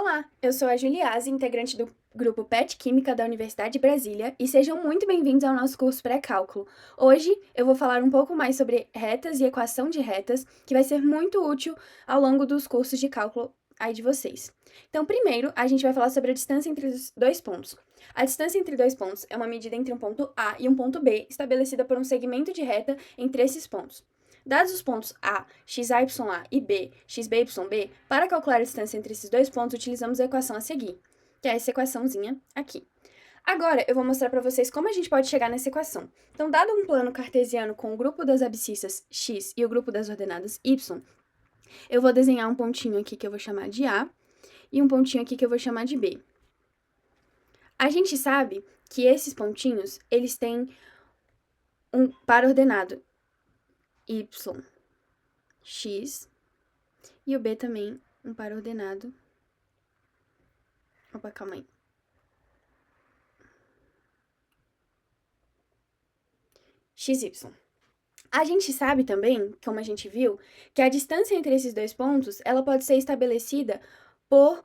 Olá, eu sou a Juliase, integrante do grupo PET Química da Universidade de Brasília, e sejam muito bem-vindos ao nosso curso pré-cálculo. Hoje eu vou falar um pouco mais sobre retas e equação de retas, que vai ser muito útil ao longo dos cursos de cálculo aí de vocês. Então, primeiro, a gente vai falar sobre a distância entre os dois pontos. A distância entre dois pontos é uma medida entre um ponto A e um ponto B, estabelecida por um segmento de reta entre esses pontos. Dados os pontos A, xA e B, xBy, para calcular a distância entre esses dois pontos, utilizamos a equação a seguir, que é essa equaçãozinha aqui. Agora, eu vou mostrar para vocês como a gente pode chegar nessa equação. Então, dado um plano cartesiano com o grupo das abscissas x e o grupo das ordenadas y, eu vou desenhar um pontinho aqui que eu vou chamar de A e um pontinho aqui que eu vou chamar de B. A gente sabe que esses pontinhos, eles têm um par ordenado y, x, e o B também, um par ordenado. Opa, calma aí. XY. A gente sabe também, como a gente viu, que a distância entre esses dois pontos, ela pode ser estabelecida por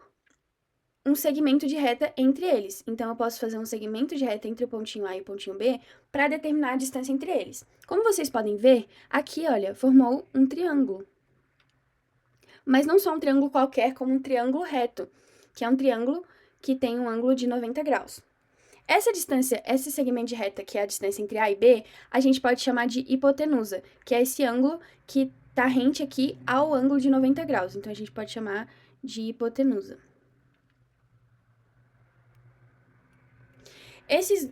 um segmento de reta entre eles. Então, eu posso fazer um segmento de reta entre o pontinho A e o pontinho B para determinar a distância entre eles. Como vocês podem ver, aqui, olha, formou um triângulo. Mas não só um triângulo qualquer, como um triângulo reto, que é um triângulo que tem um ângulo de 90 graus. Essa distância, esse segmento de reta, que é a distância entre A e B, a gente pode chamar de hipotenusa, que é esse ângulo que está rente aqui ao ângulo de 90 graus. Então, a gente pode chamar de hipotenusa. Esses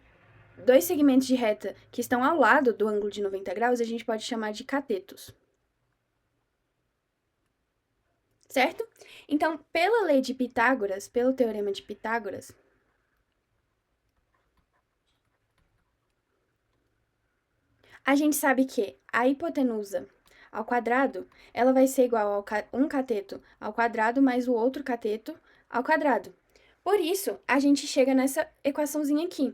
dois segmentos de reta que estão ao lado do ângulo de 90 graus, a gente pode chamar de catetos. Certo? Então, pela lei de Pitágoras, pelo teorema de Pitágoras, a gente sabe que a hipotenusa ao quadrado, ela vai ser igual a um cateto ao quadrado mais o outro cateto ao quadrado. Por isso, a gente chega nessa equaçãozinha aqui,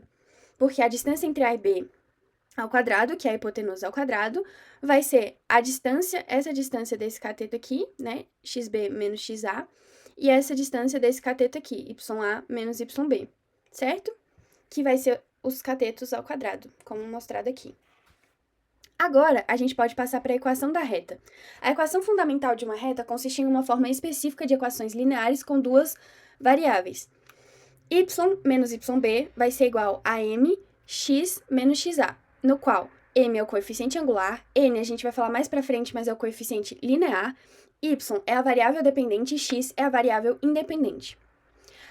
porque a distância entre A e B ao quadrado, que é a hipotenusa ao quadrado, vai ser a distância, essa distância desse cateto aqui, né, xb menos xa, e essa distância desse cateto aqui, ya menos yb, certo? Que vai ser os catetos ao quadrado, como mostrado aqui. Agora, a gente pode passar para a equação da reta. A equação fundamental de uma reta consiste em uma forma específica de equações lineares com duas variáveis. Y menos yb vai ser igual a mx menos xa, no qual m é o coeficiente angular, n a gente vai falar mais para frente, mas é o coeficiente linear, y é a variável dependente e x é a variável independente.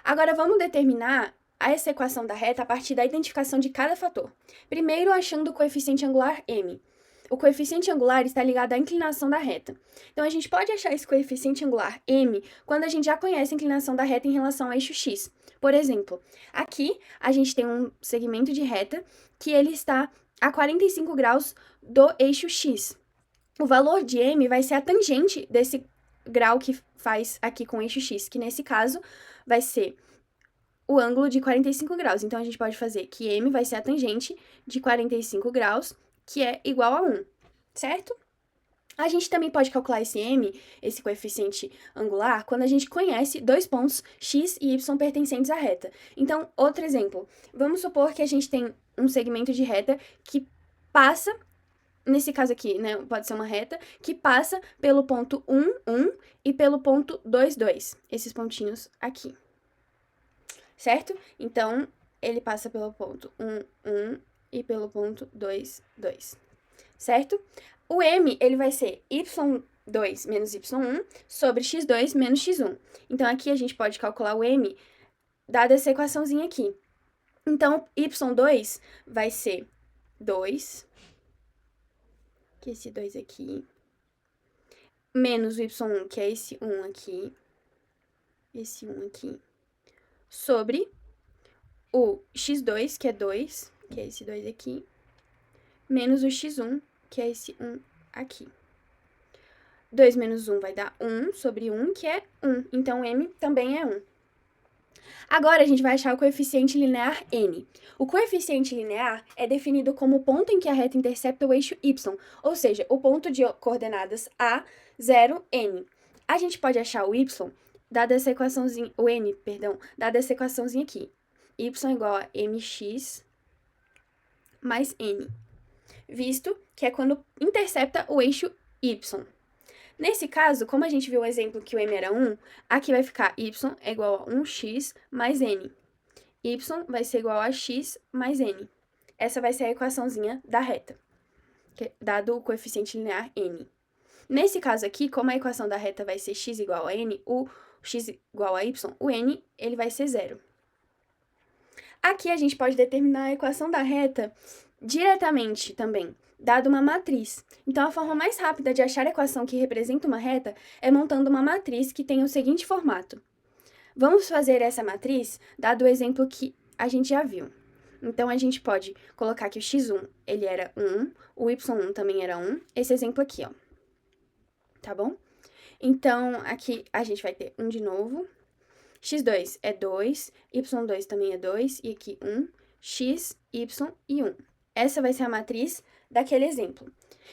Agora, vamos determinar essa equação da reta a partir da identificação de cada fator. Primeiro, achando o coeficiente angular m. O coeficiente angular está ligado à inclinação da reta. Então, a gente pode achar esse coeficiente angular m quando a gente já conhece a inclinação da reta em relação ao eixo x. Por exemplo, aqui a gente tem um segmento de reta que ele está a 45 graus do eixo x. O valor de m vai ser a tangente desse grau que faz aqui com o eixo x, que nesse caso vai ser o ângulo de 45 graus. Então, a gente pode fazer que m vai ser a tangente de 45 graus, que é igual a 1, certo? A gente também pode calcular esse m, esse coeficiente angular, quando a gente conhece dois pontos x e y pertencentes à reta. Então, outro exemplo, vamos supor que a gente tem um segmento de reta que passa, nesse caso aqui, né, pode ser uma reta, que passa pelo ponto 1, 1 e pelo ponto 2, 2, esses pontinhos aqui. Certo? Então, ele passa pelo ponto 1, 1 e pelo ponto 2, 2. Certo? O m, ele vai ser y2 menos y1 sobre x2 menos x1. Então, aqui a gente pode calcular o m dada essa equaçãozinha aqui. Então, y2 vai ser 2, que é esse 2 aqui, menos o y1, que é esse 1 aqui, esse 1 aqui, sobre o x2, que é 2, que é esse 2 aqui, menos o x1, que é esse 1 aqui. 2 menos 1 vai dar 1 sobre 1, que é 1. Então, m também é 1. Agora, a gente vai achar o coeficiente linear n. O coeficiente linear é definido como o ponto em que a reta intercepta o eixo y, ou seja, o ponto de coordenadas a, 0, n. A gente pode achar o y dada essa equaçãozinha, o n, perdão, dada essa equaçãozinha aqui, y igual a mx mais n, visto que é quando intercepta o eixo y. Nesse caso, como a gente viu o exemplo que o m era 1, aqui vai ficar y é igual a 1x mais n. Y vai ser igual a x mais n. Essa vai ser a equaçãozinha da reta, dado o coeficiente linear n. Nesse caso aqui, como a equação da reta vai ser x igual a n, o x igual a y, o n ele vai ser zero. Aqui a gente pode determinar a equação da reta diretamente também, dado uma matriz. Então, a forma mais rápida de achar a equação que representa uma reta é montando uma matriz que tem o seguinte formato. Vamos fazer essa matriz dado o exemplo que a gente já viu. Então, a gente pode colocar que o x1 ele era 1, o y1 também era 1, esse exemplo aqui, ó. Tá bom? Então, aqui a gente vai ter 1 de novo, x2 é 2, y2 também é 2, e aqui 1, x, y e 1. Essa vai ser a matriz daquele exemplo.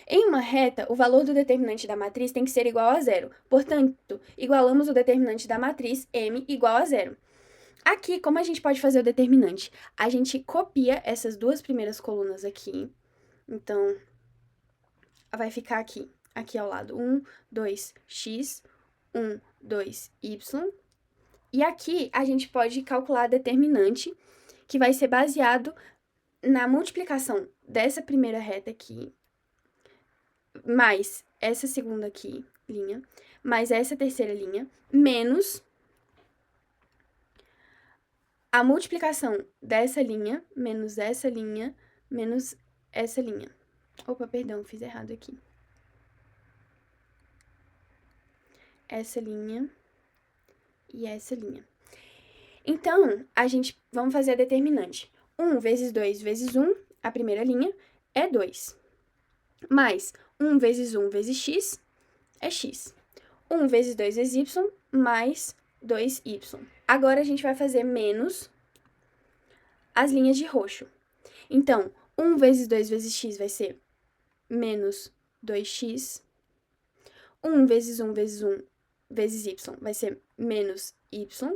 Em uma reta, o valor do determinante da matriz tem que ser igual a zero. Portanto, igualamos o determinante da matriz m igual a zero. Aqui, como a gente pode fazer o determinante? A gente copia essas duas primeiras colunas aqui. Então, vai ficar aqui ao lado, 1, 2, x, 1, 2, y. E aqui, a gente pode calcular a determinante, que vai ser baseado na multiplicação dessa primeira reta aqui, mais essa segunda aqui, linha, mais essa terceira linha, menos a multiplicação dessa linha, menos essa linha, menos essa linha. Opa, perdão, fiz errado aqui. Essa linha e essa linha. Então, vamos fazer a determinante. 1 vezes 2 vezes 1, a primeira linha, é 2. Mais 1 vezes 1 vezes x, é x. 1 vezes 2 vezes y, mais 2y. Agora, a gente vai fazer menos as linhas de roxo. Então, 1 vezes 2 vezes x vai ser menos 2x. 1 vezes 1 vezes 1 vezes y vai ser menos y.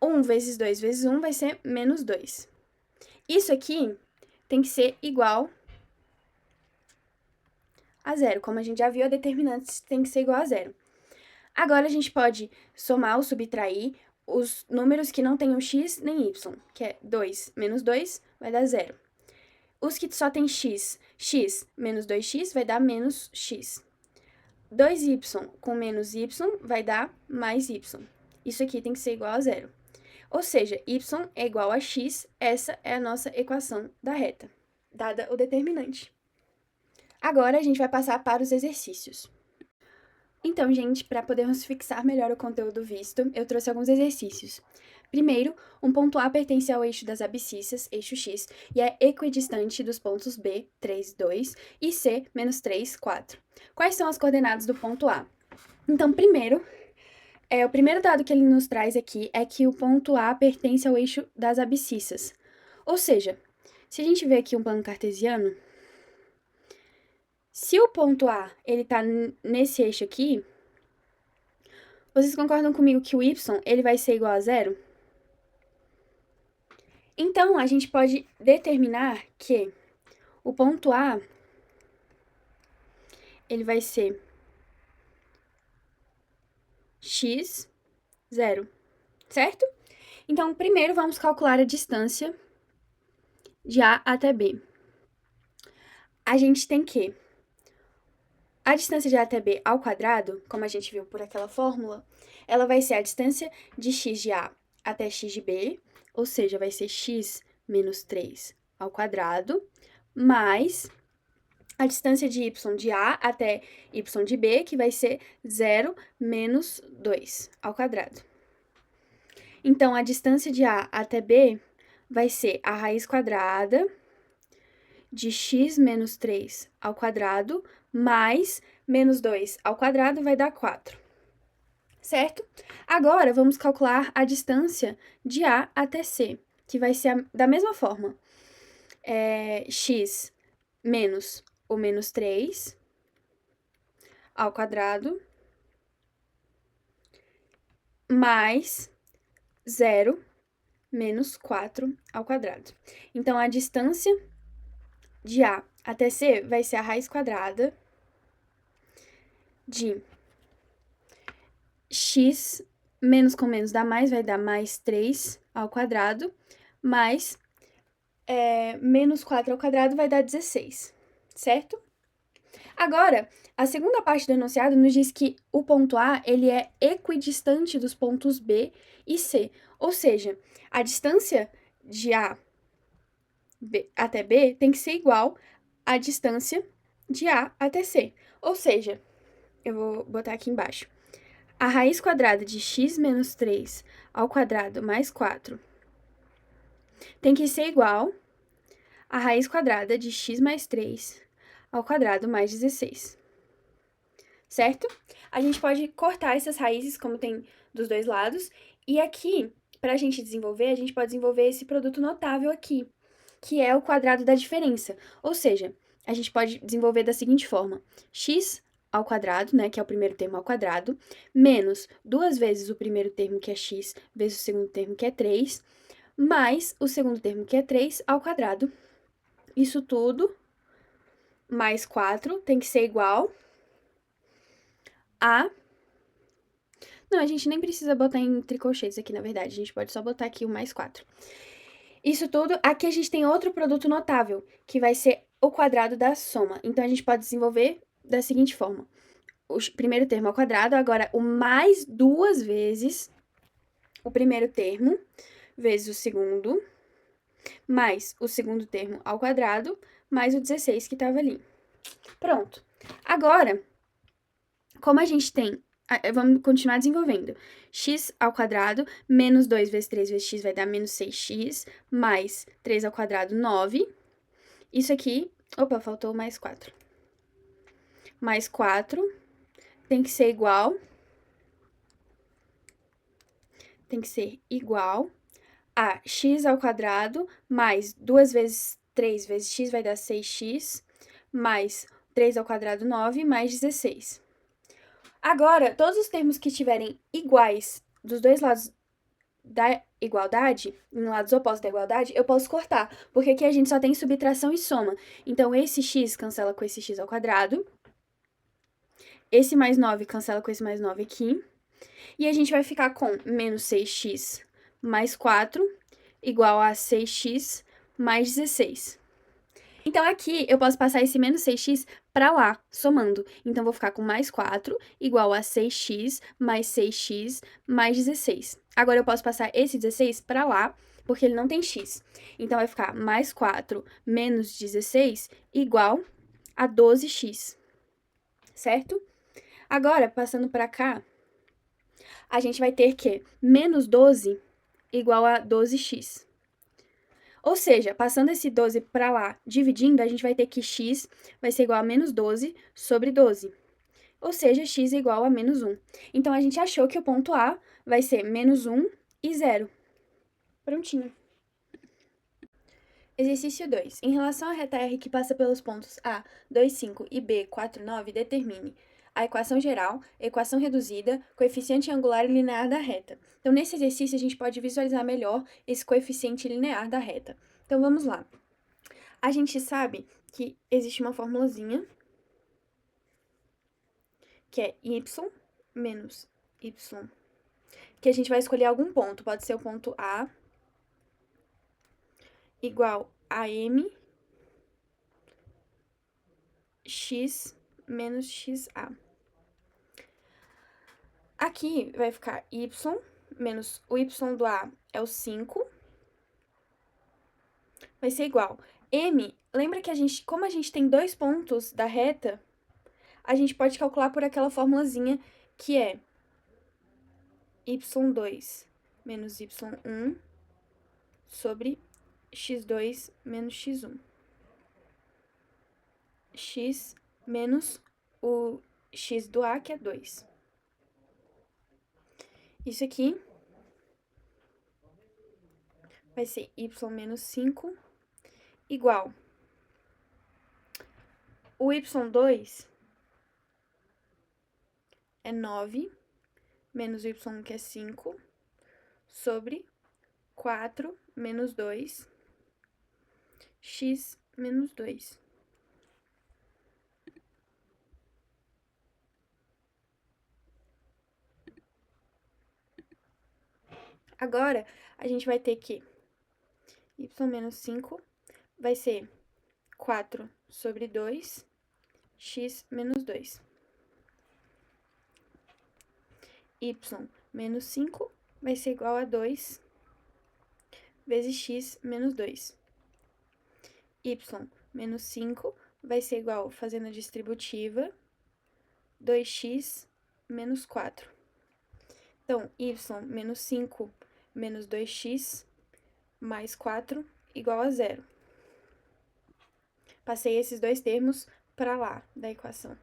1 vezes 2 vezes 1 vai ser menos 2. Isso aqui tem que ser igual a zero. Como a gente já viu, a determinante tem que ser igual a zero. Agora, a gente pode somar ou subtrair os números que não tenham x nem y, que é 2 menos 2 vai dar 0. Os que só tem x menos 2x vai dar menos x. 2y com menos y vai dar mais y. Isso aqui tem que ser igual a zero. Ou seja, y é igual a x, essa é a nossa equação da reta, dada o determinante. Agora, a gente vai passar para os exercícios. Então, gente, para podermos fixar melhor o conteúdo visto, eu trouxe alguns exercícios. Primeiro, um ponto A pertence ao eixo das abscissas, eixo X, e é equidistante dos pontos B, 3, 2, e C, menos 3, 4. Quais são as coordenadas do ponto A? Então, o primeiro dado que ele nos traz aqui é que o ponto A pertence ao eixo das abscissas. Ou seja, se a gente vê aqui um plano cartesiano, se o ponto A ele tá nesse eixo aqui, vocês concordam comigo que o y ele vai ser igual a zero? Então, a gente pode determinar que o ponto A ele vai ser x, 0, certo? Então, primeiro vamos calcular a distância de A até B. A gente tem que a distância de A até B ao quadrado, como a gente viu por aquela fórmula, ela vai ser a distância de x de A até x de B, ou seja, vai ser x menos 3 ao quadrado, mais a distância de y de A até y de B, que vai ser 0 menos 2 ao quadrado. Então, a distância de A até B vai ser a raiz quadrada de x menos 3 ao quadrado, mais menos 2 ao quadrado vai dar 4. Certo? Agora, vamos calcular a distância de A até C, que vai ser da mesma forma. X menos o menos 3 ao quadrado, mais 0 menos 4 ao quadrado. Então, a distância de A até C vai ser a raiz quadrada de x menos com menos dá mais, vai dar mais 3 ao quadrado, mais menos 4 ao quadrado vai dar 16, certo? Agora, a segunda parte do enunciado nos diz que o ponto A ele é equidistante dos pontos B e C, ou seja, a distância de A até B tem que ser igual à distância de A até C, ou seja, eu vou botar aqui embaixo. A raiz quadrada de x menos 3 ao quadrado mais 4 tem que ser igual à raiz quadrada de x mais 3 ao quadrado mais 16. Certo? A gente pode cortar essas raízes, como tem dos dois lados. E aqui, para a gente desenvolver, a gente pode desenvolver esse produto notável aqui, que é o quadrado da diferença. Ou seja, a gente pode desenvolver da seguinte forma: x ao quadrado, né, que é o primeiro termo ao quadrado, menos 2 vezes o primeiro termo, que é x, vezes o segundo termo, que é 3, mais o segundo termo, que é 3, ao quadrado. Isso tudo, mais 4, tem que ser igual a... Não, a gente nem precisa botar em tricolchetes aqui, na verdade. A gente pode só botar aqui o mais 4. Isso tudo, aqui a gente tem outro produto notável, que vai ser o quadrado da soma. Então, a gente pode desenvolver da seguinte forma. O primeiro termo ao quadrado, agora o mais 2 vezes o primeiro termo, vezes o segundo, mais o segundo termo ao quadrado, mais o 16 que estava ali. Pronto. Agora, como a gente tem... Vamos continuar desenvolvendo. X ao quadrado, menos 2 vezes 3 vezes x vai dar menos 6x, mais 3 ao quadrado, 9. Isso aqui... Opa, faltou mais 4. Mais 4 tem que ser igual... Tem que ser igual a x ao quadrado, mais 2 vezes 3 vezes x vai dar 6x, mais 3 ao quadrado, 9, mais 16. Agora, todos os termos que estiverem iguais dos dois lados da igualdade, em lados opostos da igualdade, eu posso cortar, porque aqui a gente só tem subtração e soma. Então, esse x cancela com esse x ao quadrado, esse mais 9 cancela com esse mais 9 aqui, e a gente vai ficar com menos 6x mais 4 igual a 6x mais 16. Então, aqui, eu posso passar esse menos 6x para lá, somando. Então, vou ficar com mais 4 igual a 6x mais 6x mais 16. Agora, eu posso passar esse 16 para lá, porque ele não tem x. Então, vai ficar mais 4 menos 16 igual a 12x. Certo? Agora, passando para cá, a gente vai ter que menos 12 igual a 12x. Ou seja, passando esse 12 para lá, dividindo, a gente vai ter que x vai ser igual a menos 12 sobre 12. Ou seja, x é igual a menos 1. Então, a gente achou que o ponto A vai ser menos 1 e 0. Prontinho. Exercício 2. Em relação à reta R que passa pelos pontos A, 2, 5 e B, 4, 9, determine a equação geral, equação reduzida, coeficiente angular e linear da reta. Então, nesse exercício, a gente pode visualizar melhor esse coeficiente linear da reta. Então, vamos lá. A gente sabe que existe uma formulazinha, que é y menos y, que a gente vai escolher algum ponto. Pode ser o ponto A igual a m x menos xa. Aqui vai ficar y menos o y do A é o 5. Vai ser igual. M, lembra que como a gente tem 2 pontos da reta, a gente pode calcular por aquela formulazinha que é y2 menos y1 sobre x2 menos x1. X menos o x do A, que é 2. Isso aqui vai ser y menos 5 igual. O y2 é 9 menos y1, que é 5, sobre 4 menos 2, x menos 2. Agora, a gente vai ter que y menos 5 vai ser 4 sobre 2, x menos 2. Y menos 5 vai ser igual a 2 vezes x menos 2. Y menos 5 vai ser igual, fazendo a distributiva, 2x menos 4. Então, y menos 5 menos 2x mais 4 igual a 0. Passei esses dois termos para lá da equação.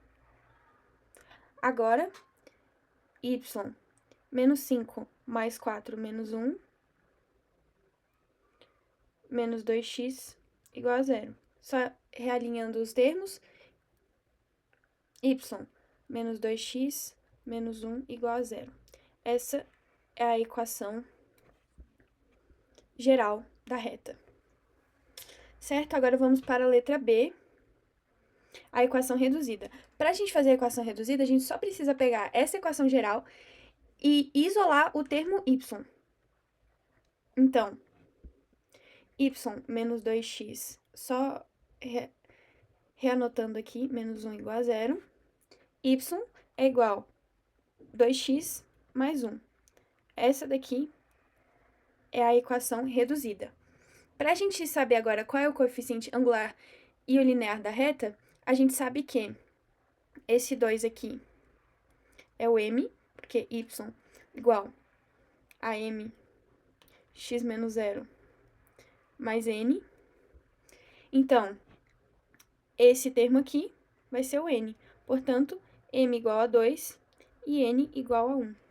Agora, y menos 5 mais 4 menos 1 menos 2x igual a 0. Só realinhando os termos, y menos 2x menos 1 igual a 0. Essa é a equação geral da reta. Certo? Agora vamos para a letra B, a equação reduzida. Para a gente fazer a equação reduzida, a gente só precisa pegar essa equação geral e isolar o termo y. Então, y menos 2x, só reanotando aqui, menos 1 igual a 0. Y é igual a 2x mais 1. Essa daqui é a equação reduzida. Para a gente saber agora qual é o coeficiente angular e o linear da reta, a gente sabe que esse 2 aqui é o m, porque y igual a m x menos 0 mais n. Então, esse termo aqui vai ser o n. Portanto, m igual a 2 e n igual a 1.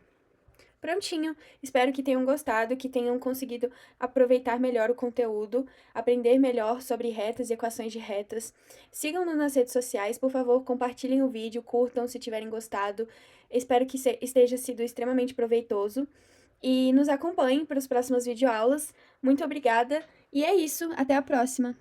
Prontinho! Espero que tenham gostado, que tenham conseguido aproveitar melhor o conteúdo, aprender melhor sobre retas e equações de retas. Sigam-nos nas redes sociais, por favor, compartilhem o vídeo, curtam se tiverem gostado. Espero que esteja sido extremamente proveitoso. E nos acompanhem para as próximas videoaulas. Muito obrigada! E é isso, até a próxima!